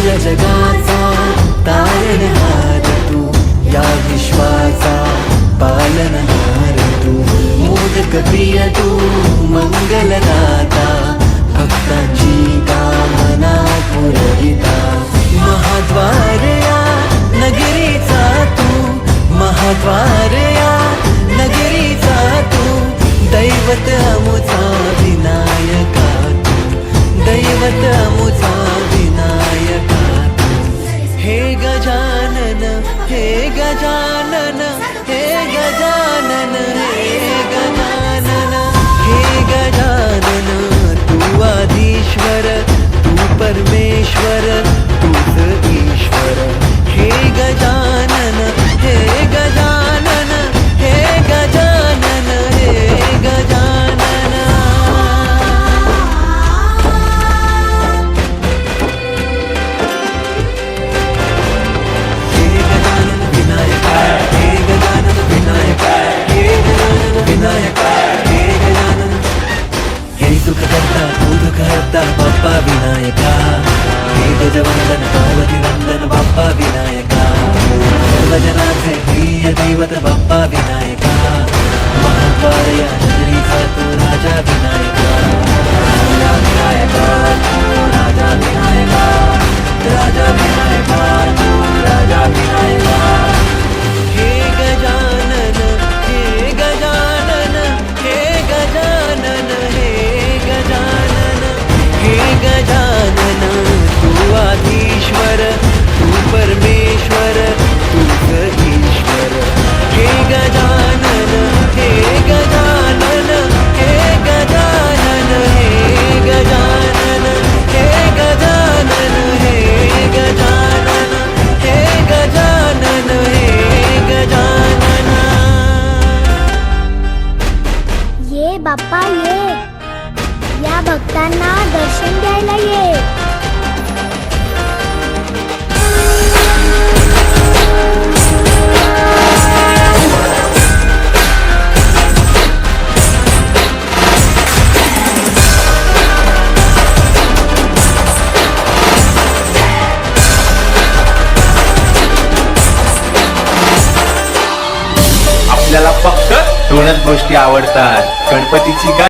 या जगाचा तारणहार तू, या विश्वाचा पालनहार तू, मोदक प्रिय तू, मंगलदाता, भक्तांची कामना पुरविता, महाद्वार या नगरीचा तू, महाद्वार या नगरीचा तू, दैवत अमुचा विनायका तू, दैवत अमुचा विनायका तू. हे गजानन, हे गजानन, हे गजानन, हे गजानन, हे गजानन, तू आधीश्वर, तू परमेश्वर, तूच ईश्वर. हे गजानन, हे गजानन, हे गजानन, हे गजानन. हे गजानन विनायका, हे गजानन विनायका, हे गजानन विनायका, हे गजानन. हे सुख करता तू दुःख हरता बाप्पा विनायका, हे गजवंदन पार्वती नंदन बाप्पा विनायका, सर्वजनाचे प्रिय दैवत बाप्पा विनायका, महाद्वार या नगरीचा तू राजा विनायका, राजा विनायका, तू राजा विनायका, राजा विनायका, तू राजा विनायका. हे गजानन, हे गजानन, हे गजानन, हे गजानन, हे गजानन, तू आधीश्वर, तू परमेश्वर, तूच ईश्वर. हे गजानन, हे गजानन, हे गजानन, हे गजानन, हे गजानन, हे गजानन, हे गजानन, हे गजानन. ये बाप्पा ये, या भक्तांना दर्शन द्यायला ये. आपल्याला फक्त दोनच गोष्टी आवडतात, गणपतीची